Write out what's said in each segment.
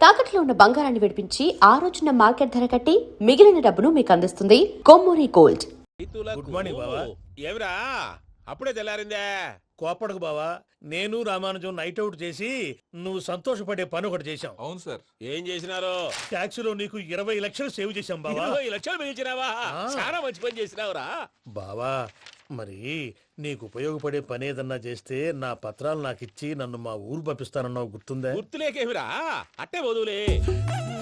తాకట్లో ఉన్న బంగారాన్ని విడిపించి ఆ రోజున మార్కెట్ ధర కట్టి మిగిలిన డబ్బును మీకు అందిస్తుంది కొమ్మూరి గోల్డ్. గుడ్ మార్నింగ్ బావా. ఏమిరా అప్పుడే తెల్లారిందే? కోపడకు బావా, నేను రామానుజం నైట్ అవుట్ చేసి నువ్వు సంతోషపడే పని ఒకటి చేశాం. అవును సార్. ఏం చేసినారు? ట్యాక్సీలో నీకు 20 లక్షలు సేవ్ చేశాం బావా. 20 లక్షలు మిగిల్చినావా? చాలా మంచి పని చేసినావురా బావా, మరి నీకు ఉపయోగపడే పని ఏదన్నా చేస్తే నా పత్రాలు నాకిచ్చి నన్ను మా ఊరు పంపిస్తానన్నావు, గుర్తుందా? గుర్తులేకేమిరా, అట్టే వదులే.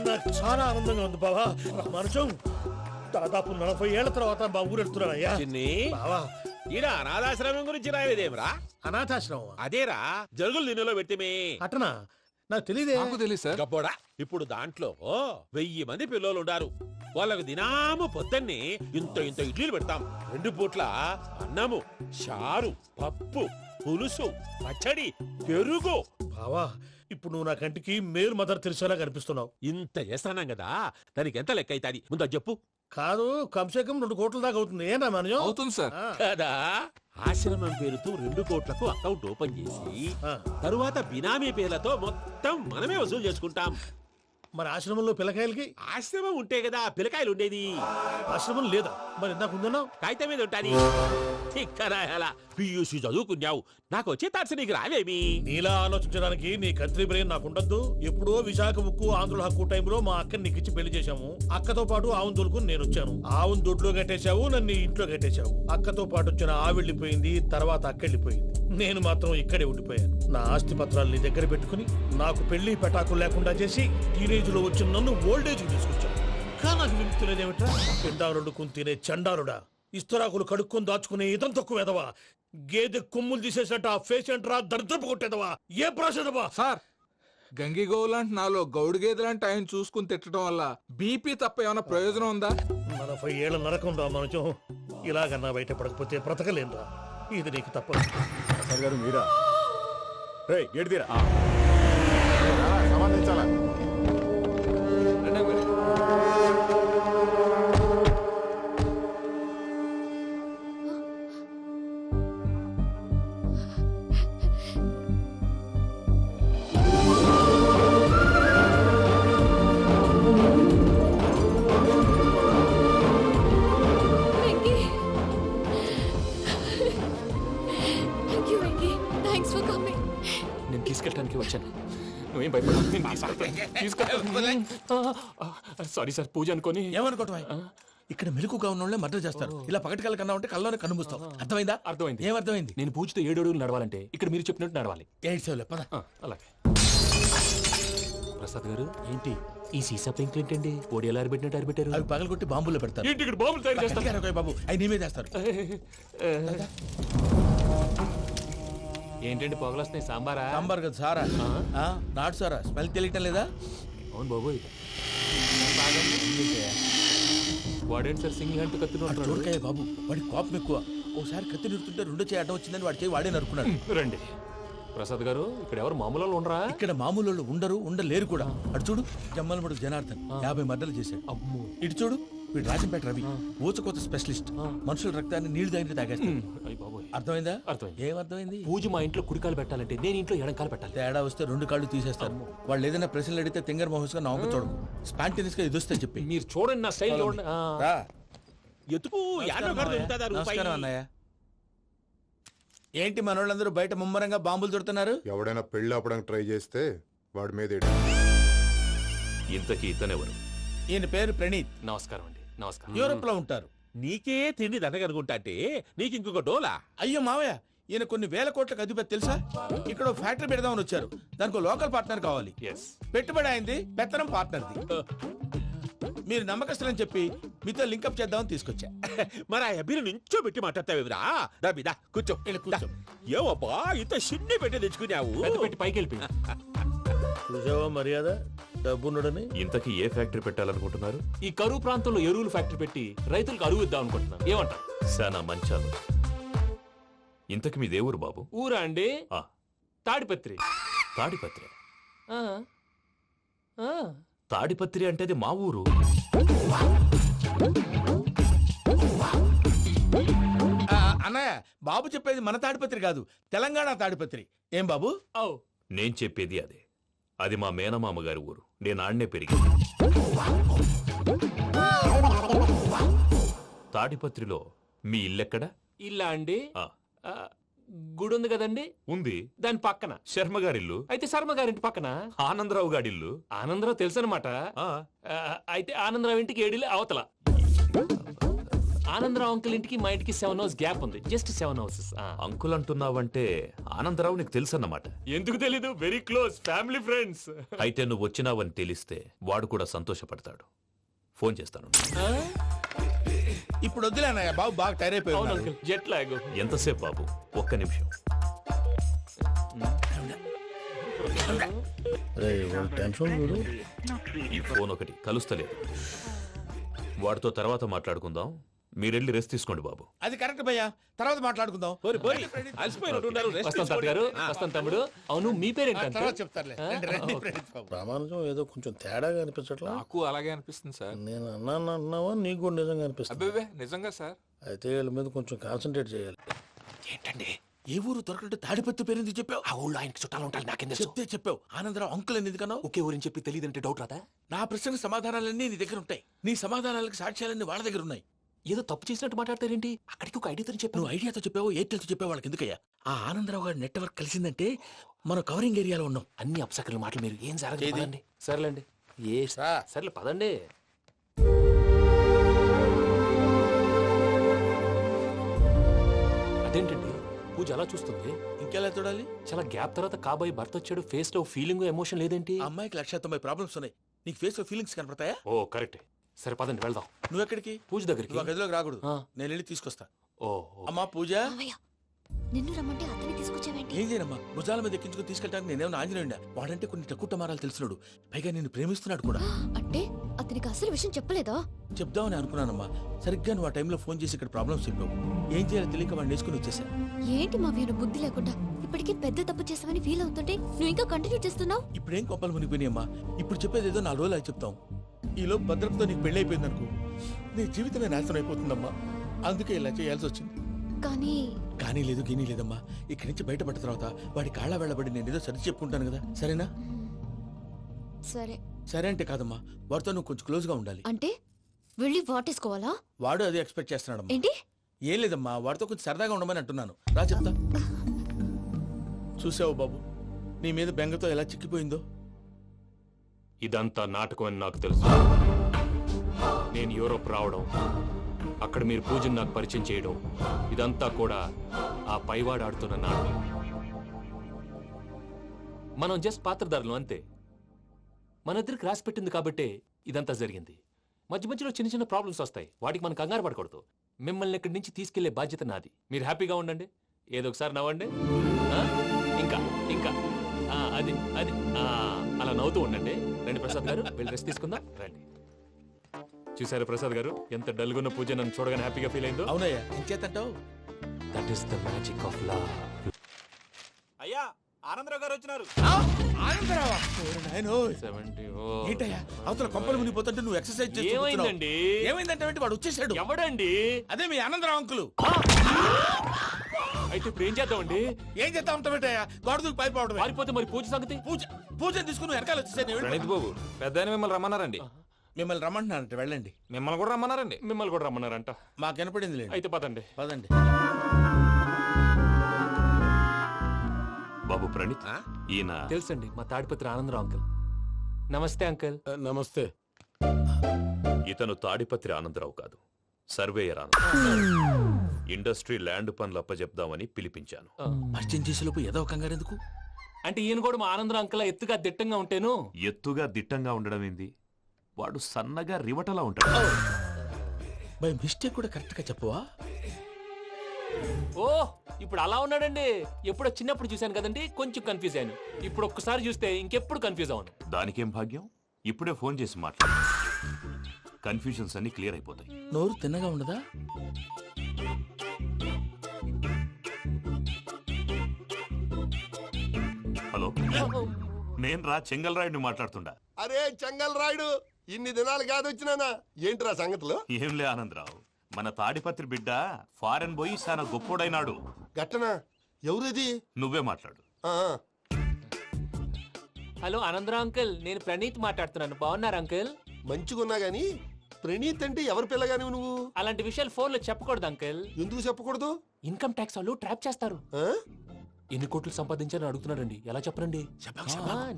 నాకు చాలా ఆనందంగా ఉంది బావా. రామానుజం దాదాపు 40 ఏళ్ల తర్వాత మా ఊరు వెళ్తున్నానయ్యా. చిన్ని బావా, ఈడ అనాథాశ్రమం గురించి రాయలేదేమిరా? అనాథాశ్రమం అదేరా జరుగులు దీనిలో పెట్టిమే. అటనా? నాకు తెలియదే. నాకు తెలియదు సార్. గబ్బోడా, ఇప్పుడు దాంట్లో 1000 మంది పిల్లలు ఉండారు. వాళ్ళకు దినాము పొద్దున్నే ఇంత ఇంత ఇడ్లీలు పెడతాం. 2 పూట్ల అన్నము, చారు, పప్పు, పులుసు, పచ్చడి, పెరుగు. బావా, ఇప్పుడు నువ్వు నా కంటికి మేలు మదర్ తెలిసేలా కనిపిస్తున్నావు. ఇంత చేస్తానం కదా, దానికి ఎంత లెక్క అవుతుంది ముందు అది చెప్పు. కాదు, కంసేకం 2 కోట్ల దాకా అవుతుంది. ఏనా మనజం? అవుతుంది సార్. కదా, ఆశ్రమం పేరుతో 2 కోట్లకు అకౌంట్ ఓపెన్ చేసి తరువాత బినామీ పేర్లతో మొత్తం మనమే వసూలు చేసుకుంటాం. మరి ఆశ్రమంలో పిల్లకాయలకి? ఆశ్రమం ఉంటే కదా పిల్లకాయలు ఉండేది. ఆశ్రమం లేదా? మరి ఇందాక ఉందన్నావు. కాగితం మీద ఉంటాది. తిక్కరాయాల పియూసీ చదువుకున్నావు, నాకు వచ్చే తాట్స్ నీకు రావేమి? నీలా ఆలోచించడానికి నీ కత్రి బ్రెయిన్ నాకు ఉండద్దు. ఎప్పుడో విశాఖ ఉక్కు ఆంధ్రుల హక్కు టైంలో మా అక్కని నీకిచ్చి పెళ్లి చేశాము. అక్కతో పాటు ఆవును దొడుకుని నేను వచ్చాను. ఆవును దొడ్లో కట్టేశావు, నన్ను ఇంట్లో కట్టేశావు. అక్కతో పాటు వచ్చిన ఆవిళ్ళిపోయింది, తర్వాత అక్కెళ్ళిపోయింది. నేను మాత్రం ఇక్కడే ఉండిపోయాను. నా ఆస్తి పత్రాలు నీ దగ్గర పెట్టుకుని నాకు పెళ్లి పెటాకులు లేకుండా చేసి టీనేజ్ లో వచ్చిన నన్ను ఓల్డేజ్ తీసుకొచ్చాను. కానీ నాకు విముక్తి లేదేమిట్రా? పిండారుడుకుని తినే చండారుడా, ఇస్తరాకులు కడుక్కొని దాచుకునే ఇతం తక్కువ ఎదవా, గేదె కొమ్ములు తీసేసట పేషెంట్ రా దరిద్రపు కొట్టేదవా, ఏ ప్రాసెదవా? సార్, గంగి గోవులాంటి నాలో గౌడు గేదెలాంటి ఆయన చూసుకుని తిట్టడం వల్ల బీపీ తప్ప ఏమైనా ప్రయోజనం ఉందా? 40 ఏళ్ల నరకం రా మనచం. ఇలాగన్నా బయట పడకపోతే బ్రతకలేనురా. ఇది నీకు తప్పదు. గారు మీరా? రే గేట్ తీరా, సంబంధించాలా? నేను తీసుకెళ్ళడానికి వచ్చాను. నువ్వేం భయపడ. సారీ సార్, పూజ అనుకోని. ఏమనుకోవటం? ఇక్కడ మెలకుగా ఉన్నోళ్ళే మర్డర్ చేస్తారు. ఇలా పగటి కళ్ళ కన్నా ఉంటే కళ్ళలోనే కనుమూస్తావు. అర్థమైందా? అర్థమైంది. ఏమర్థమైంది? నేను పూజతో 7 అడుగులు నడవాలంటే ఇక్కడ మీరు చెప్పినట్టు నడవాలి. అలాగే. ప్రసాద్ గారు, ఏంటి ఈ సీసా పెంకులు ఏంటండి? పొడి ఎలా అరబెట్టినట్టు అరబెట్టారు? అవి పగలగొట్టి బాంబుల్లో పెడతారు. ఏంటి ఇక్కడ బాంబులు తయారు చేస్తారు? బాబు, అవి నీవే చేస్తారు. ఏంటండి పొగలు వస్తున్నాయి? సాంబారా? సాంబార్ కదా సారా. నాటు సారా. స్మెల్ తెలియటం లేదా? అవును బాబోయ్. వాడేంటి సార్ సింగిల్ హ్యాండ్ కత్తిని చూడకాయ బాబు, వాడి కోపం ఎక్కువ. ఒకసారి కత్తి నిరుతుంటే 2 చేయి అడ్డం వచ్చిందని వాడి చేయి వాడే నరుకున్నాడు. రండి ప్రసాద్ గారు, ఇక్కడ ఎవరు మామూలు వాళ్ళు ఉండరా? ఇక్కడ మామూలు వాళ్ళు ఉండరు, ఉండలేరు కూడా. అటు చూడు, జమ్మలమడుగు జనార్దన్ 50 మర్డర్లు చేశాడు. అమ్మో. ఇటు చూడు, వీడు రాజంపేట రవి, ఊచకోత స్పెషలిస్ట్. మనుషుల రక్తాన్ని నీళ్లు దగ్గర తాగేస్తాడు. అర్థమైందా? అర్థమైంది. ఏమర్థమైంది? పూజ మా ఇంట్లో కుడికాలు పెట్టాలంటే నేను ఇంట్లో ఎడంకాలు పెట్టాలి. తేడా వస్తే 2 కాళ్ళు తీసేస్తారు. వాళ్ళు ఏదైనా ప్రశ్నలు అడిగితే తింగర్ మహోస్ గా నవ్వు చూడకు. స్పాంటినియస్ గా ఎదుస్తా చెప్పి. మీరు చూడండి నా స్టైల్. ఎతుకు నమస్కారం అన్నయ్య. ఏంటి మనోళ్ళందరూ బయట ముమ్మరంగా బాంబులు దొరుకుతున్నారు? ఎవడైనా పెళ్లి ఆపడానికి ట్రై చేస్తే వాడి మీద ఇంతకీ ఇతనెవరు? ఈయన పేరు ప్రణీత్. నమస్కారం అండి. నమస్కారం. యూరోప్ లో ఉంటారు. నీకే తిండి దండగనుకుంటా అంటే నీకు ఇంకొక డోలా? అయ్యో మావయ్య, ఈయన కొన్ని వేల కోట్లకు అధిపతి తెలుసా? ఇక్కడ ఫ్యాక్టరీ పెడదామని వచ్చారు. దానికి లోకల్ పార్ట్నర్ కావాలి. పెట్టుబడి అయింది, పెత్తనం పార్ట్నర్ది. మీరు నమ్మకస్తులని చెప్పి మీతో లింకప్ చేద్దామని తీసుకొచ్చా. మరి ఆ అబ్బిని నుంచో పెట్టి మాట్లాడతావేమిరా? రబిదా కూర్చో. ఏవబ్బా ఇంత చిన్ని పెట్టి తెచ్చుకున్నావు? పెట్టి పైకి వెళ్ళి. చూసావా మర్యాద, డబ్బున్నడని. ఇంతకీ ఏ ఫ్యాక్టరీ పెట్టాలనుకుంటున్నారు? ఈ కరువు ప్రాంతంలో ఎరువులు ఫ్యాక్టరీ పెట్టి రైతులకు అరువు ఇద్దాం అనుకుంటున్నాను. ఏమంటారు? శానా మంచాలు. ఇంతకి మీ దేవురు బాబు? ఊరా అండి? తాడిపత్రి. తాడిపత్రి? తాడిపత్రి అంటే అది మా ఊరు. అన్నయ్య, బాబు చెప్పేది మన తాడిపత్రి కాదు, తెలంగాణ తాడిపత్రి. ఏం బాబు? నేను చెప్పేది అదే. అది మా మేనమామ గారి ఊరు. నేను ఆడనే పెరిగింది. తాడిపత్రిలో మీ ఇల్లెక్కడ? ఇల్లా అండి ఆ, ఆ, గుడి ఉంది కదండి ఉంది. దాని పక్కన. శర్మ గారిల్లు. అయితే శర్మ గారింటి పక్కన ఆనందరావు గారిల్లు. ఆనందరావు తెలుసు అనమాట. ఆ, అయితే ఆనందరావు ఇంటికి ఏడిలే అవతల. ఆనందరావు అంకుల్ ఇంటికి మా ఇంటికి 7 hours గ్యాప్ ఉంది. Just 7 houses. అంకుల్ అంటున్నావంటే ఆనందరావు నీకు తెలుసన్నమాట. ఎందుకు తెలీదు? Very close family friends. అయితే నువ్వు వచ్చినావని తెలిస్తే వాడు కూడా సంతోషపడతాడు. ఫోన్ చేస్తాను. ఇప్పుడు వద్దులేనయ్య బాబు, బాగా టైర్ అవును అయిపోయి అంకుల్, జెట్ లాగ్. ఎంతసేపు బాబు? ఒక్క నిమిషం. టెన్షన్ చూడు. ఈ ఫోన్ ఒకటి కలుస్తలేదు. వాడితో తర్వాత మాట్లాడుకుందాం. మీరెళ్ళి రెస్ట్ తీసుకోండి బాబు. అది కరెక్ట్ భయ్యా, తర్వాత మాట్లాడుకుందాం. అలసిపోయినట్టున్నారు. వస్తాం తాత గారు, వస్తాం తమ్ముడు. అవును, మీ పేరేంటి తర్వాత అంకుల్? చెప్తారులే. ఆ? రండి, రండి, ఓకే. రండి బాబు. ప్రామాణికం ఏదో కొంచెం తేడాగా అనిపించట్లా. నాకు అలాగే అనిపిస్తుంది సార్. నేను అన్నావా నీకు కూడా నిజంగా అనిపిస్తుంది. అబ్బే నిజంగా సార్. అయితే వీళ్ళ మీద కొంచెం కాన్సన్ట్రేట్ చేయాలి. ఏంటండి ఏ ఊరు దొరకట్టు తాడిపత్రి పేరు ఎందుకు చెప్పావు? ఆ ఊళ్ళో ఆయనకి చుట్టాలు ఉంటారు, నాకేం తెలుసు? చెప్తే చెప్పావు. ఆనందరావు అంకుల్ అని ఎందుకన్నావు? ఒకే ఊరిని చెప్పి తెలియదంటే డౌట్ రాదా? నా ప్రశ్నకు సమాధానాలన్నీ నీ దగ్గర ఉంటాయి. నీ సమాధానాలకు సాక్ష్యాలన్నీ వాళ్ళ దగ్గర ఉన్నాయి. ఏదో తప్పు చేసినట్టు మాట్లాడతారేంటి? అక్కడికి ఒక ఐడియాతో చెప్పాను. నువ్వు ఐడియాతో చెప్పావు, ఎయిర్టెల్తో చెప్పావు, వాళ్ళకి ఎందుకయ్యా? ఆ ఆనందరావు గారి నెట్వర్క్ కలిసిందంటే మనం కవరింగ్ ఏరియాలో ఉన్నాం. అన్ని అప్సకర్ల మాటలు మీరు ఏం జరగదు. ఏది? పదండి. సర్లేండి. సర్లే పదండి. అదేంటండి పూజ అలా చూస్తుంది? ఇంకెలా చూడాలి? చాలా గ్యాప్ తర్వాత కాబోయే భర్త వచ్చాడు. ఫేస్ లో ఫీలింగ్ ఎమోషన్ లేదేంటి? ఆ అమ్మాయికి 190 ప్రాబ్లమ్స్ ఉన్నాయి. నీకు ఫేస్ లో ఫీలింగ్స్ కనపడతాయా? ఓ కరెక్ట్. సరే పదండి వెళ్దాం. నువ్వు ఎక్కడికి? పూజ దగ్గరికి. నువ్వు ఆ గదిలోకి రాకూడదు. ఆ. నేను వెళ్ళి తీసుకొస్తా. ఓ అమ్మా పూజ, మావయ్య, నిన్ను రమ్మంటే అతన్ని తీసుకొచ్చావేంటి? ఏం చేయనమ్మా? భుజాల మీద ఎక్కించుకుని తీసుకెళ్ళడానికి నేనేమన్నా ఆంజనేయుడా? వాడంటే కొన్ని తక్కువ టమారాలు తెలిసినాడు. పైగా నిన్ను ప్రేమిస్తున్నాడు కూడా. అంటే అతనికి అసలు విషయం చెప్పలేదా? చెప్దామని అనుకున్నానమ్మా. సరిగ్గా నువ్వు ఆ టైంలో ఫోన్ చేసి ఇక్కడ ప్రాబ్లమ్స్ చెప్పావు. ఏం చేయాలో తెలియక వాడిని వేసుకుని వచ్చేసా. ఏంటి మావయ్య బుద్ధి లేకుండా? ఇప్పటికీ పెద్ద తప్పు చేసావని ఫీల్ అవుతుంటే నువ్వు ఇంకా కంటిన్యూ చేస్తున్నావు. ఇప్పుడేం కొప్పలు మునిగిపోయినాయమ్మా. ఇప్పుడు చెప్పేది ఏదో 4 రోజులు అది చెప్తాం. ఈలో భద్రతతో నీకు పెళ్లి అయిపోయింది అనుకో, నీ జీవితమే నాశనం అయిపోతుందమ్మా. అందుకే ఇలా చేయాల్సి వచ్చింది. కానీ కానీ లేదు, గీనీ లేదమ్మా. ఇక్కడి నుంచి బయటపడ్డ తర్వాత వాడి కాళ్ళ వెళ్ళబడి నేను ఏదో సరి చెప్పుకుంటాను కదా, సరేనా? సరే. సరే అంటే కాదమ్మా, వాడితో నువ్వు కొంచెం క్లోజ్ గా ఉండాలి. అంటే వెళ్ళి వాటేసుకోవాలా? వాడు అదే ఎక్స్పెక్ట్ చేస్తున్నాడమ్మా. ఏంటి? ఏం లేదమ్మా, వాడితో కొంచెం సరదాగా ఉండమని అంటున్నాను. రా చెప్తా. చూసావు బాబు, నీ మీద బెంగతో ఎలా చిక్కిపోయిందో. ఇదంతా నాటకం అని నాకు తెలుసు. నేను యూరోప్ రావడం, అక్కడ మీరు పూజను నాకు పరిచయం చేయడం, ఇదంతా కూడా ఆ పైవాడు ఆడుతున్న నాటకం. మనం జస్ట్ పాత్రధారులు అంతే. మన ఇద్దరికి రాసి పెట్టింది కాబట్టే ఇదంతా జరిగింది. మధ్య మధ్యలో చిన్న చిన్న ప్రాబ్లమ్స్ వస్తాయి, వాటికి మనం కంగారు పడకూడదు. మిమ్మల్ని ఇక్కడి నుంచి తీసుకెళ్లే బాధ్యత నాది. మీరు హ్యాపీగా ఉండండి, ఏదో ఒకసారి నవ్వండి. ఆ? ఇంకా ఇంకా అది అది అలా నవ్వుతూ ఉండండి. రండి ప్రసాద్ గారు, వెళ్ళి రెస్ట్ తీసుకుందాం. రండి. చూసారు ప్రసాద్ గారు, ఎంత డల్గున్న పూజ నన్ను చూడగానే హ్యాపీగా ఫీల్ అయిందో. అవునయ్యా, ఇంకేతంటావు? That is the magic of love. అయ్యా, ఆనందరావు గారు వచ్చినారు. ఆనందరావా? ఓరి నాయనోయ్. 70. ఏంటయ్యా, అవతల కొంపలు మునిగిపోతుంటే నువ్వు ఎక్సర్సైజ్ చేస్తూ కూర్చున్నావు. ఏమైందండి? ఏమైందంటే వాడు వచ్చేసాడు. ఎవడండి? అదే మీ ఆనందరావు అంకులు. అయితే ఇప్పుడు ఏం చేద్దామండి? ఏం చేస్తా ఉంటావేటయ్యా? గోడ దూకి పైపోవడమే. పారిపోతే మరి పూజ సంగతి? పూజ తీసుకుని నువ్వు వెనకాల వచ్చేసాను. ప్రణీత్ బాబు, పెద్ద ఆయన మిమ్మల్ని రమ్మన్నారండి. మిమ్మల్ని రమ్మంటున్నారంట, వెళ్ళండి. మిమ్మల్ని కూడా రమ్మన్నారండి. మిమ్మల్ని కూడా రమ్మన్నారంట. మాకు వినపడింది లేండి. అయితే పదండి. పదండి. బాబు ప్రణీత్, ఈయన తెలుసండి, మా తాడిపత్రి ఆనందరావు అంకుల్. నమస్తే అంకుల్. నమస్తే. ఇతను తాడిపత్రి ఆనందరావు కాదు, సర్వేయర్ ఆనందరావు. ఇండస్ట్రీ ల్యాండ్ పనులు అప్పచెప్దామని పిలిపించాను. పరిచయం చేసేలోపు ఏదో కంగారు ఎందుకు? అంటే ఈయన కూడా మా ఆనందరావు అంకుల్ ఎత్తుగా దిట్టంగా ఉంటేను. ఎత్తుగా దిట్టంగా ఉండడం ఏంది? వాడు సన్నగా రివటలా ఉంటాడు. బై మిస్టేక్ కూడా కరెక్ట్ గా చెప్పవా? ఓ ఇప్పుడు అలా ఉన్నాడండి. ఎప్పుడో చిన్నప్పుడు చూశాను కదండి, కొంచెం కన్ఫ్యూజ్ అయ్యాను. ఇప్పుడు ఒక్కసారి చూస్తే ఇంకెప్పుడు కన్ఫ్యూజ్ అవ్వను. దానికేం భాగ్యం, ఇప్పుడే ఫోన్ చేసి మాట్లాడు. కన్ఫ్యూజన్స్ అన్ని క్లియర్ అయిపోతాయి. నోరు తిన్నగా ఉండదా? హలో, నేను రా చెంగల్రాయుడిని మాట్లాడుతుండా. అరే చెంగల్ రాయుడు, ఇన్ని దినాలు కాదు వచ్చినానా? ఏంట్రా సంగతులు? ఏంలే ఆనందరావు, మన తాడిపత్రి బిడ్డ ఫారెన్ పోయి చాలా గొప్పోడైనాడు. గట్టనా? ఎవరిది? నువ్వే మాట్లాడు. ఆ, హలో ఆనందరావు అంకుల్, నేను ప్రణీత్ మాట్లాడుతున్నాను. బాగున్నారు అంకుల్? మంచిగున్నా గాని ప్రణీత్ అంటే ఎవరి పిల్లగాని నువ్వు? అలాంటి విషయాలు ఫోన్లో చెప్పకూడదు అంకుల్. ఎందుకు చెప్పకూడదు? ఇన్కమ్ ట్యాక్స్ వాళ్ళు ట్రాప్ చేస్తారు. ఆ? ఎన్ని కోట్లు సంపాదించాలని అడుగుతున్నాడండి. ఎలా చెప్పనండి?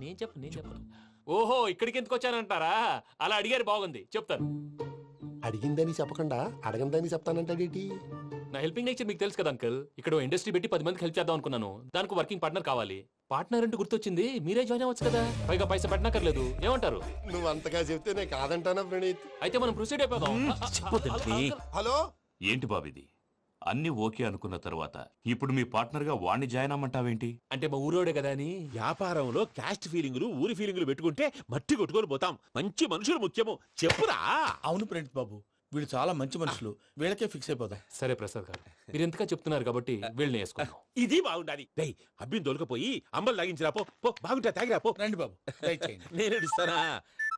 నేను చెప్పను. ఓహో, ఇక్కడికి ఎందుకు వచ్చానంటారా? అలా అడిగారు, బాగుంది, చెప్తాను. అడిగిందని చెప్పకుండా అడగందని చెప్తానంటాడేటి? నా హెల్పింగ్ నేచర్ మీకు తెలుసు కదా అంకుల్. ఇక్కడ ఇండస్ట్రీ పెట్టి 10 మందికి హెల్ప్ చేద్దాం అనుకున్నాను. దానికి వర్కింగ్ పార్ట్నర్ కావాలి. పార్ట్నర్ అంటే గుర్తొచ్చింది, మీరే జాయిన్ అవ్వచ్చు కదా. పైగా పైసా పెట్టనక్కర్లేదు. ఏమంటారు? నువ్వు అంతగా చెప్తే నేను కాదంటానా ప్రణీత్? అయితే మనం ప్రొసీడ్ అయిపోదాం. హలో, ఏంటి బాబిది? అన్ని ఓకే అనుకున్న తర్వాత ఇప్పుడు మీ పార్ట్నర్ గా వాణ్ణి జాయిన్ అమ్మంటావేంటి? అంటే మా ఊరోడే కదా అని. వ్యాపారంలో క్యాస్ట్ ఫీలింగులు, ఊరి ఫీలింగులు పెట్టుకుంటే మట్టి కొట్టుకొని పోతాం. మంచి మనుషులు ముఖ్యము. చెప్పురా. అవును ప్రణీత్ బాబు, వీళ్ళు చాలా మంచి మనుషులు, వీళ్ళకే ఫిక్స్ అయిపోదాం. సరే ప్రసాద్ గారు, మీరు ఎంతగా చెప్తున్నారు కాబట్టి వీళ్ళని వేసుకుందాం. ఇది బాగుండాలి. డై అబ్బిని దొలకపోయి అంబలు తాగించిరా పో. పో బాగుంటా తాగిరా పో. రండి బాబు, దయచేయండి. నేను ఇస్తానా?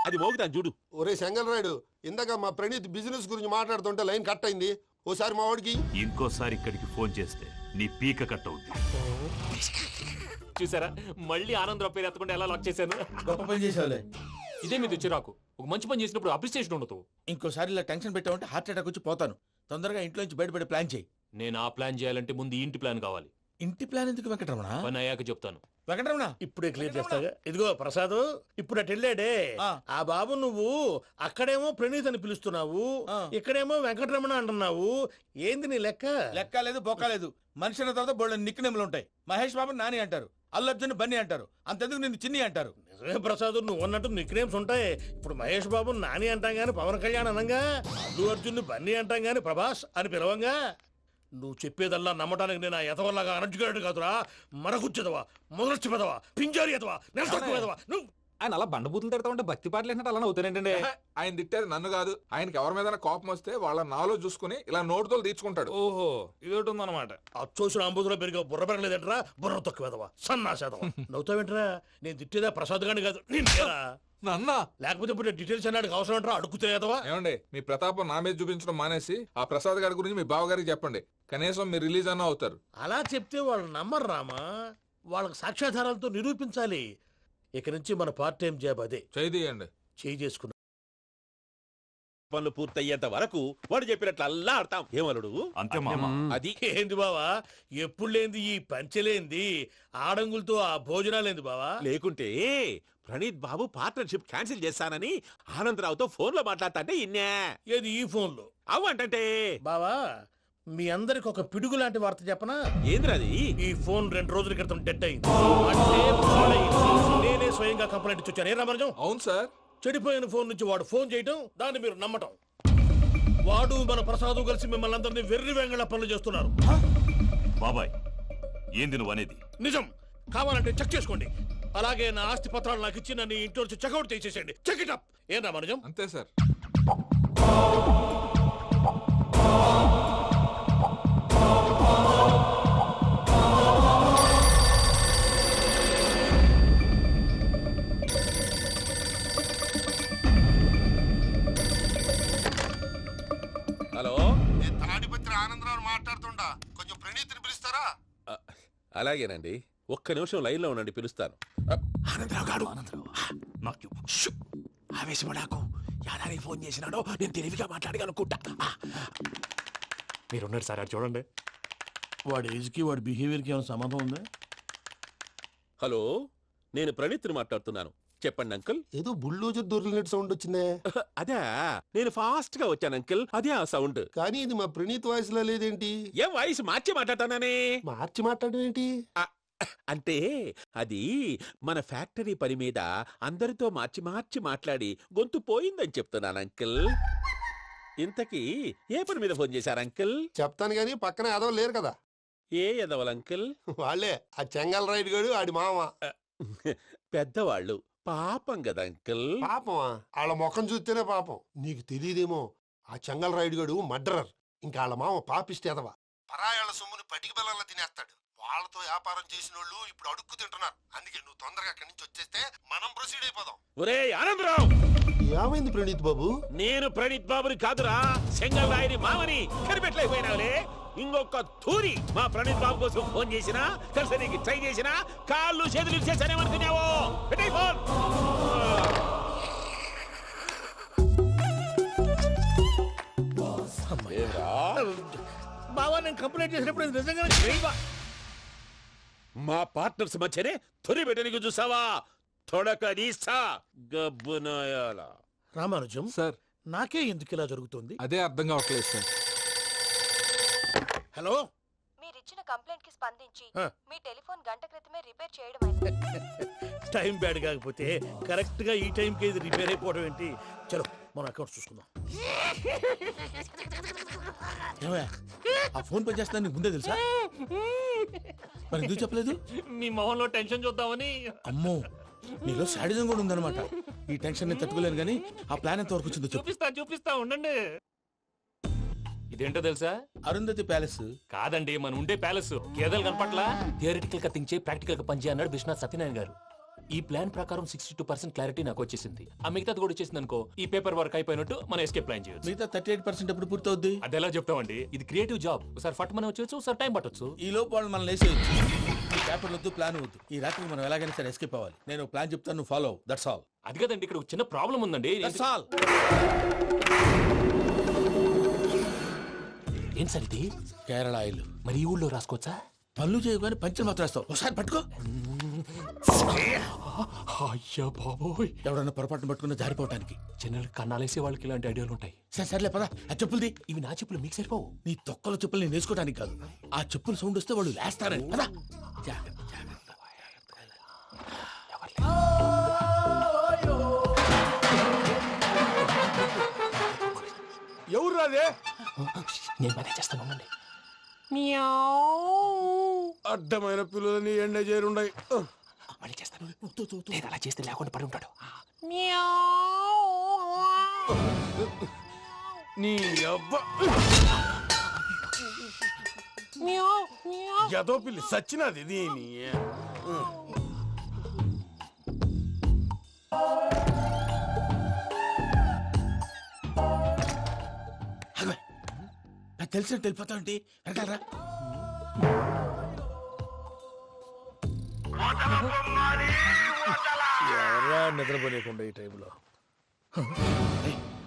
అది మోగుతాను చూడు. ఒరే చెంగల్ రాయుడు, ఇందాక మా ప్రణీత్ బిజినెస్ గురించి మాట్లాడుతుంటే లైన్ కట్ అయింది. ఓసారి మా వాడికి. ఇంకోసారి ఇక్కడికి ఫోన్ చేస్తే నీ పీక కట్ అవుద్ది. చూసారా, మళ్ళీ ఆనందరావు పేరు ఎత్తకుండా ఎలా లాక్ చేశాను. గొప్ప పని చేసేవాళ్ళే. ఇదే మీద చిరాకు. ఒక మంచి పని చేసినప్పుడు అప్రిసియేషన్ ఉండదు. ఇంకోసారి ఇలా టెన్షన్ పెట్టామంటే హార్ట్ అటాక్ వచ్చి పోతాను. తొందరగా ఇంట్లో నుంచి బయటపడే ప్లాన్ చేయి. నేను ఆ ప్లాన్ చేయాలంటే ముందు ఈ ఇంటి ప్లాన్ కావాలి. ఇంటి ప్లాన్ ఎందుకు వెంకటరమణ? పని అయ్యాక చెప్తాను. వెంకటరమణ ఇప్పుడే క్లియర్ చేస్తాగా. ఇదిగో ప్రసాద్, ఇప్పుడు అటు వెళ్ళాడే ఆ. ఆ బాబు, నువ్వు అక్కడేమో ప్రణీత్ అని పిలుస్తున్నావు, ఆ. ఇక్కడేమో వెంకటరమణ అంటున్నావు. ఏంది నీ లెక్క? లెక్క లేదు, బొక్క లేదు. మనిషి అన్న తర్వాత బోళ్ళ నిక్నెములు ఉంటాయి. మహేష్ బాబు నాని అంటారు, అల్లు అర్జున్ బన్నీ అంటారు, అంతెందుకు నిన్ను చిన్ని అంటారు. నిజమే ప్రసాద్, నువ్వు అన్నట్టు నిక్నేమ్స్ ఉంటాయి. ఇప్పుడు మహేష్ బాబు నాని అంటాం గాని పవన్ కళ్యాణ్ అనంగా, అల్లు అర్జున్ బన్నీ అంటాం గాని ప్రభాస్ అని పిలవంగా. నువ్వు చెప్పేదల్లా నమ్మటానికి నేను ఎతవల్లాగా అనర్జుకేటెడ్ కాదురా. మరగుచ్చదవా, మొదలచ్చి పెదవా, పింజారి ఎదవా, నెలసొక్కుదవా నువ్వు. ఆయన అలా బండబూతులు తిడతా ఉంటే భక్తి పాటలు ఏంటంటే అలా అవుతానంటే. ఆయన తిట్టేది నన్ను కాదు. ఆయనకి ఎవరి మీద కోపం వస్తే వాళ్ళ నాలో చూసుకుని ఇలా నోటుతో తీర్చుకుంటాడు. ఓహో, ఇదొకటి ఉందన్నమాట. అచ్చోసిన అంబుధులో పెరిగే బుర్ర పెరగలేదంటరా, బుర్ర తొక్కువేదవా, సన్నాసేదవా. నవ్వుతావేంట్రా? నేను తిట్టేదా ప్రసాద్ గాని కాదు, నిన్నేరా. నన్నా? లేకపోతే ఇప్పుడు డీటెయిల్స్ అన్నాడు అవసరం అంటారా? అడుగుతాయేదవా? ఏమండి, మీ ప్రతాపం నా మీద చూపించడం మానేసి ఆ ప్రసాద్ గారి గురించి మీ బావగారికి చెప్పండి. కనీసం మీరు రిలీజ్ అన్న అవుతారు. అలా చెప్తే వాళ్ళు నమ్మరు రామా. వాళ్ళకి సాక్ష్యాధారాలతో నిరూపించాలి. ఇక నుంచి మన పార్ట్ టైం జాబ్ అదే. చేయండి. చేయి చేసుకున్నా పనులు పూర్తయ్యేంత వరకు వాడు చెప్పినట్లు అల్లా ఆడతాం. ఏమలుడు? అంతే మామ. అది ఏంది బావా, ఎప్పుడు లేంది ఈ పంచలేంది, ఆడంగులతో ఆ భోజనాలేంది బావా? లేకుంటే ప్రణీత్ బాబు పార్ట్నర్షిప్ క్యాన్సిల్ చేస్తానని ఆనందరావుతో ఫోన్ లో మాట్లాడతాంటే ఇన్నే. ఏది ఈ ఫోన్లో? అవ్వంటే బావా, మీ అందరికి ఒక పిడుగు లాంటి వార్త చెప్పనా? ఏంద్రది? ఈ ఫోన్ 2 రోజుల క్రితం డెడ్ అయింది. అంటే పాడైంది. నేనే స్వయంగా కంప్లైంట్ ఇచ్చి వచ్చాను. ఏ రామరాజం? అవును సార్. చెడిపోయిన ఫోన్ నుంచి వాడు ఫోన్ చేయటం, దాన్ని మీరు నమ్మటం. వాడు మన ప్రసాదు కలిసి మిమ్మల్ని అందరినీ వెర్రి వెంగళ పనులు చేస్తున్నారు. బాబాయ్, ఏంది నువ్వు అనేది? నిజం. కావాలంటే చెక్ చేసుకోండి. అలాగే నా ఆస్తి పత్రాలు నాకు ఇచ్చి నన్ను ఇంట్లో నుంచి చెక్అౌట్ చేసేసండి. Check it up. ఏం రామరాజం? అంతే సార్. హలో, నేను తాడిపత్రి ఆనందరావు మాట్లాడుతుండా. కొంచెం ప్రణీత్ని పిలుస్తారా? అలాగేనండి. ఒక్క నిమిషం లైన్ లో ఉండండి, పిలుస్తాను. ఆనందరావు గాడు. నాకు ఆవేశపడాకు. యాదానికి ఫోన్ చేసినాడో నేను తెలివిగా మాట్లాడగలనుకుంటా. మీరున్నారు సార్, అది చూడండి. వాడి ఏజ్కి వాడి బిహేవియర్కి ఏమైనా సంబంధం ఉందా? హలో, నేను ప్రణీత్ని మాట్లాడుతున్నాను. చెప్పండి అంకుల్. ఏదో బుల్డోజర్ దొరికినట్టు సౌండ్ వచ్చిందే. అదే, నేను ఫాస్ట్ గా వచ్చాను అంకుల్. అదే ఆ సౌండ్. కానీ ఇది మా ప్రణీత్ వాయిస్ లో లేదేంటి? ఏం వాయిస్ మార్చి మాట్లాడతానే? మార్చి మాట్లాడడం ఏంటి? అంటే అది మన ఫ్యాక్టరీ పని మీద అందరితో మార్చి మార్చి మాట్లాడి గొంతు పోయిందని చెప్తున్నాను అంకుల్. ఇంతకీ ఏ పని మీద ఫోన్ చేశారు అంకుల్? చెప్తాను గానీ పక్కన ఎదవ లేరు కదా. ఏ ఎదవలు అంకుల్? వాళ్ళే ఆ చెంగల్ రైడ్ గడు ఆడి మామ. పెద్దవాళ్ళు, పాపం కదా అంకుల్. పాపమా? వాళ్ళ ముఖం చూస్తేనే పాపం. నీకు తెలియదేమో, ఆ చెంగల్ రైడ్ గడు మర్డరర్. ఇంకా వాళ్ళ మామ పాపిస్తే ఎదవ. పరాయాళ్ళ సొమ్ముని పటికి బెల్లంలో తినేస్తాడు. వాళ్ళతో వ్యాపారం చేసిన వాళ్ళు ఇప్పుడు అడుక్కు తింటున్నారు. అందుకే నువ్వు తొందరగా అక్కడి నుంచి వచ్చేస్తే మనం ప్రొసీడ్ అయిపోదాం. ఒరే ఆనందరావు, ఏమైంది ప్రణీత్ బాబు? నేను ప్రణీత్ బాబుని కాదురా, సెంగల్ రాయని మామని కనిపెట్టలేకపోయినావులే. ఇంకొక తూరి మా ప్రణీత్ బాబు కోసం ఫోన్ చేసినా కలిసి ట్రై చేసినా కాళ్ళు చేతులు చేశానేమనుకున్నావో పెట్టేయ్ ఫోన్. బావా నేను కంప్లైంట్ చేసినప్పుడు ఇది నిజంగానే చేయవా? మా పార్ట్నర్స్ మధ్యనే తొలి పెట్టడానికి చూసావా? తొడక నీస్తా గబ్బునాయాల. రామానుజం సార్ నాకే ఎందుకు ఇలా జరుగుతుంది? అదే అర్థం కావట్లేదు సార్. హలో, మీరిచ్చిన కంప్లైంట్ కి స్పందించి ఆ. మీ టెలిఫోన్ గంట క్రితమే రిపేర్ చేయడం టైం బ్యాడ్ కాకపోతే కరెక్ట్ గా ఈ టైంకి ఇది రిపేర్ అయిపోవడం ఏంటి? చలో మన అకౌంట్ చూసుకుందాం. ఏమయ్యా, ఆ ఫోన్ పని చేస్తున్నా నీకు ముందే తెలుసా? మరి ఎందుకు చెప్పలేదు? మీ మొహంలో టెన్షన్ చూద్దామని. అమ్మో, నీలో శాడిజం కూడా ఉందన్నమాట. ఈ టెన్షన్ నేను తట్టుకోలేను కానీ ఆ ప్లాన్ ఎంత వరకు వచ్చిందో చెప్పు. చూపిస్తా ఉండండి. ఇదేంటో తెలుసా? అరుంధతి ప్యాలెస్. కాదండి, మన ఉండే ప్యాలెస్. గేదెలు కనపట్లా? థియరిటికల్ గా థింక్ చేయి, ప్రాక్టికల్ గా పనిచేయి అన్నాడు విశ్వనాథ్ సత్యనారాయణ గారు. ఈ ప్లాన్ ప్రకారం 62% క్లారిటీ నాకు వచ్చేసింది. ఆ మిగతాది కూడా వచ్చేసింది అనుకో, ఈ పేపర్ వర్క్ అయిపోయినట్టు మనం ఎస్కేప్ ప్లాన్ చేయొచ్చు. మిగతా 38% ఎప్పుడు పూర్తవుద్ది? అది ఎలా చెప్తామండి? ఇది క్రియేటివ్ జాబ్. ఒకసారి ఫట్ మనం వచ్చేయచ్చు, ఒకసారి టైం పట్టొచ్చు. ఈ లోపు వాళ్ళు మనం లేసేయచ్చు. ఈ పేపర్ వద్దు, ప్లాన్ వద్దు. ఈ రాత్రికి మనం ఎలాగైనా సరే ఎస్కేప్ అవ్వాలి. నేను ప్లాన్ చెప్తాను, నువ్వు ఫాలో. That's all. అది కదండి, ఇక్కడ ఒక చిన్న ప్రాబ్లం ఉందండి. That's all. ఏం సార్ ఇది? కేరళ ఆయిల్. మరి ఈ ఊళ్ళో రాసుకోవచ్చా? పనులు చేయవు కానీ పంచలు మాత్రం వేస్తావు. ఒకసారి పట్టుకో. అయ్యా బాబోయ్, ఎవడన్నా పొరపాటున పట్టుకున్న జారిపోవటానికి. జనరల్ కన్నాలేసే వాళ్ళకి ఇలాంటి ఐడియాలు ఉంటాయి. సర్లే పదా, ఆ చెప్పులది. ఇవి నా చెప్పులు, మీకు సరిపోవు. నీ తొక్కల చెప్పులు నేను వేసుకోవడానికి కాదు, ఆ చెప్పుల సౌండ్ వస్తే వాళ్ళు లేస్తారని. పదా. ఎవరు రాదే? నేను మనే చేస్తాను, ఉండండి. అడ్డమైన పిల్లలని ఎండ చేరుండయి. మళ్ళీ చేస్తాను. లేదు, అలా చేస్తే లేకుండా పడి ఉంటాడు. నీ అబ్బ ఎదో పిల్లి సచ్చినది దీని. నాకు తెలిసినట్టు వెళ్ళిపోతావు ఏంటి? వెనకాలరా. ఎవరా నిద్రపోలేకుండా ఈ టైంలో?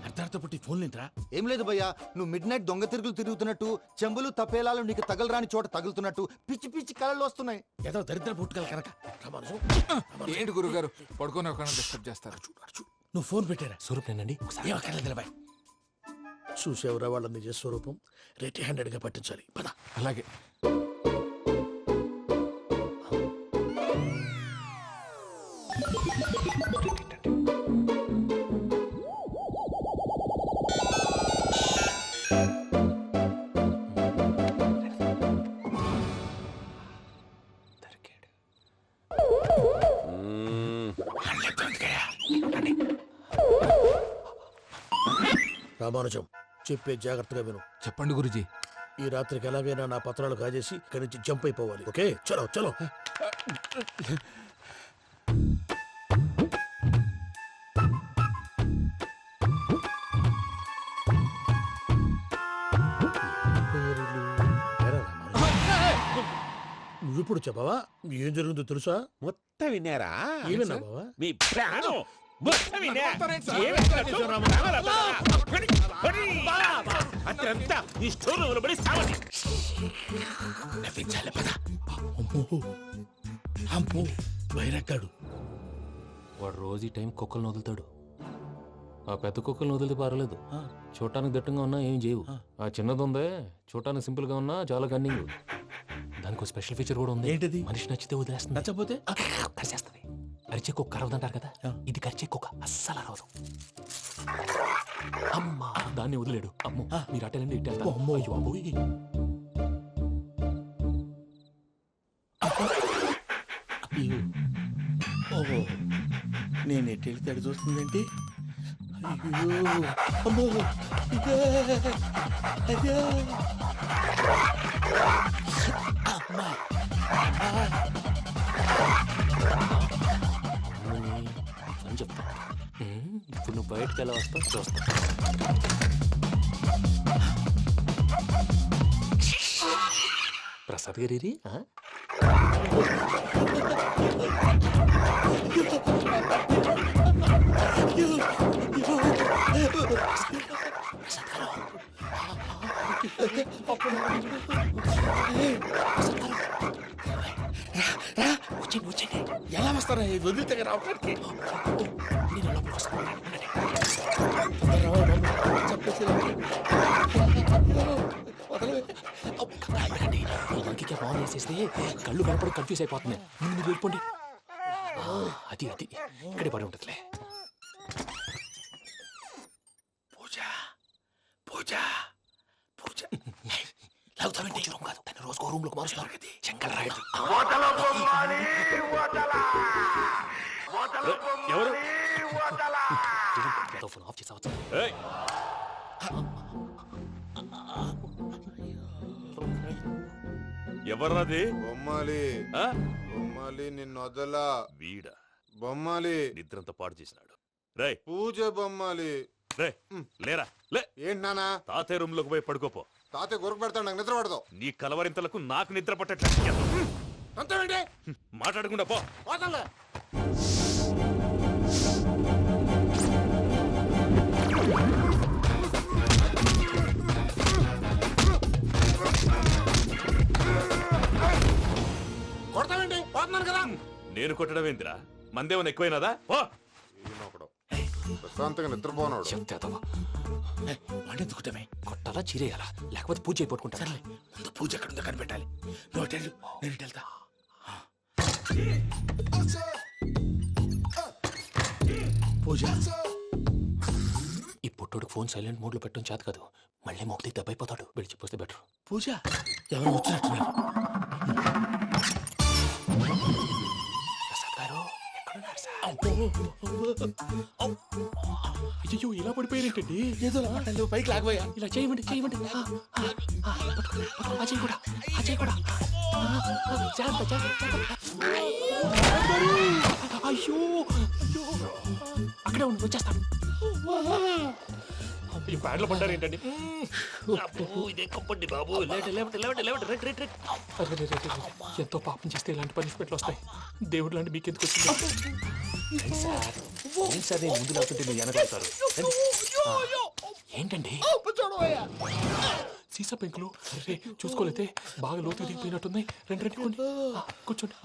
అర్ధార్థ పుట్టి ఫోన్ లేంట్రా. ఏం లేదు భయ్యా, నువ్వు మిడ్ నైట్ దొంగ తిరుగులు తిరుగుతున్నట్టు, చెంబులు తపేలాలు నీకు తగలరాని చోట తగులుతున్నట్టు పిచ్చి పిచ్చి కళలు వస్తున్నాయి. ఏదో దరిద్ర పుట్టుకల కనుక. ఏంటి గురుగారు పడుకొని ఒక డిస్టర్బ్ చేస్తారు? నువ్వు ఫోన్ పెట్టారా? స్వరూపేనండి, ఒకసారి ఏమక్కర్లేదు. చూసేవరా వాళ్ళ నిజ స్వరూపం? రెట్టి హ్యాండెడ్ గా పట్టించాలి. పద. అలాగే. రామానుజం, చెప్పే జాగ్రత్తగా విను. చెప్పండి గురుజీ. ఈ రాత్రికి ఎలాగైనా నా పత్రాలు కాజేసి ఇక్కడి నుంచి జంప్ అయిపోవాలి. ఓకే, చలో చలో. నువ్విప్పుడు చెప్పవా ఏం జరుగుతుందో తెలుసా? మొత్తం విన్నారా? ఏమన్నా బావా? మీ ప్రాణం మొత్తం విన్నా? అత్యంతా ఈ స్టోర్ రూమ్ లో పడి సావండి. నవ్వించాలి. పద. అమ్మో, వైరక్కాడు. వాడు రోజు ఈ టైం కుక్కలను వదులుతాడు. ఆ పెద్ద కుక్కలను వదిలితే పర్లేదు, చూడటానికి దట్టంగా ఉన్నా ఏం చేయవు. ఆ చిన్నది ఉందే, చూడటానికి సింపుల్ గా ఉన్నా చాలా కన్నింగ్. దానికి స్పెషల్ ఫీచర్ కూడా ఉంది. ఏంటిది? మనిషి నచ్చితే వదిలేస్తుంది, నచ్చపోతే కరిచేస్తుంది. అరిచే కుక్క అరవదంటారు కదా, ఇది కరిచే కుక్క అస్సలు అరవదు. అమ్మా, దాన్ని వదిలేడు. అమ్మో, మీరు అటెండి ఇట్టే. అమ్మో. అయ్యో అమ్మోయ్. ఓహో, నేను ఎటు వెళ్తాడు చూస్తుందేంటి? అయ్యో, అమ్మో, ఇదే, అదే. అమ్మా. అని చెప్తా. ఇప్పుడు నువ్వు బయటకు ఎలా వస్తావు చూస్తా. ప్రసాద్ గారి ఎలా వస్తారా వదిలితే రావడానికి ఇంకే ఫోన్ వేసేస్తే కళ్ళు కనపడి కన్ఫ్యూజ్ అయిపోతున్నాయి. ముందు మీరు వెళ్ళిపోండి. అది అది ఇక్కడే పడి ఉంటుందిలే. పూజ పూజ పూజ లాగుతామంటే రూమ్ కాదు, తను రోజుకో రూమ్ లోకి మారుస్తున్నారు కదా. చెంగల్ రాయుడు ఎవరు ఫోన్ ఆఫ్ చేసావచ్చు. ఏయ్! ఎవర్రాది? బొమ్మాలి ఆ? బొమ్మాలి నిన్ను వదలా. వీడా బొమ్మాలి నిద్రంతా పాడు చేసినాడు. రేయ్ పూజ బొమ్మాలి. రే లేరా లే. ఏంటి నానా? తాతయ్య రూమ్ లోకి పోయి పడుకోపో. తాతయ్య గురకు పెడతాడు, నాకు నిద్ర పడదు. నీ కలవరింతలకు నాకు నిద్ర పట్టట్లేదు. అంతేంటి మాట్లాడకుండా పో. పోతాలే. కొడతావేంటి? పోతున్నాను కదా. నేను కొట్టడం ఏందిరా? మందేమన్నా ఎక్కువైనదా? పో. ఈయనొకడు ప్రశాంతంగా నిద్రపోనాడు. వాడెందుకుంటామే? కొట్టాలా చీరేయాలా లేకపోతే పూజ అయిపోట్టుకుంటా. సర్లే, ముందు పూజ ఎక్కడ ఉందో కనిపెట్టాలి. నువ్వు అటు వెళ్ళు, నేను ఇటు వెళ్తా. పూజ ఈ పుట్టోడు ఫోన్ సైలెంట్ మోడ్ లో పెట్టడం చేత కాదు. మళ్ళీ మొక్కి దెబ్బైపోతాడు. వెళ్ళి చెప్పొస్తే బెటర్. పూజ ఎవరు వచ్చినట్టున్నారు? ప్రసాద్ గారు ఎక్కడున్నారు సార్? అయ్యో ఇలా పడిపోయారేంటండి? ఏదో పట్టాలి, పైకి లాగబోయా. ఇలా చేయమండి చేయమండి. అజయ్ కూడా అజయ్ కూడా జాగ్రత్త జాగ్రత్త. అయ్యో అయ్యో అక్కడే ఉండి వచ్చేస్తాను. ఈ బ్యాడ్లో పడ్డారు ఏంటండి? ఇదే కంపండి బాబు. ఎంతో పాపం చేస్తే ఇలాంటి పనిష్మెంట్లు వస్తాయి. దేవుడు లాంటి మీకు ఎందుకు వచ్చింది సార్? ఏం సార్ నేను ముందు లేకుంటే మీరు వెనకాడతారు. ఏంటండి సీసా పెంకులు? అరే చూసుకోలేతే బాగా లోతు దిగిపోయినట్టున్నాయి. రెండు రెండు కొన్ని కూర్చోండి.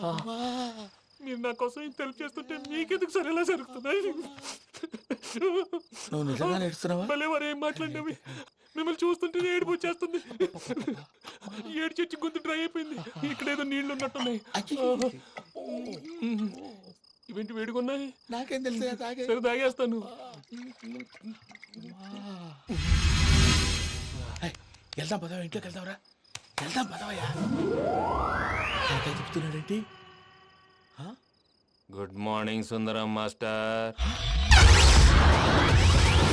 మీరు నా కోసం ఇంత హెల్ప్ చేస్తుంటే మీకెందుకు సరే ఎలా జరుగుతున్నాయి? నువ్వు నిజంగా నేర్చుతున్నావా? మళ్ళీ వారు ఏం మాట్లాడినవి మిమ్మల్ని చూస్తుంటే ఏడుపు వచ్చేస్తుంది. ఏడు చెట్టు గొంతు డ్రై అయిపోయింది. ఇక్కడ ఏదో నీళ్లు ఉన్నట్టున్నాయి. ఇవేంటి వేడుకున్నాయి? నాకేం తెలుసు, సరే తాగేస్తాను. వెళ్దాం పదవా, ఇంట్లోకి వెళ్దాంరా. వెళ్దాం పదవయ్యా. చెప్తున్నాడేంటి? గుడ్ మార్నింగ్ సుందరం మాస్టర్.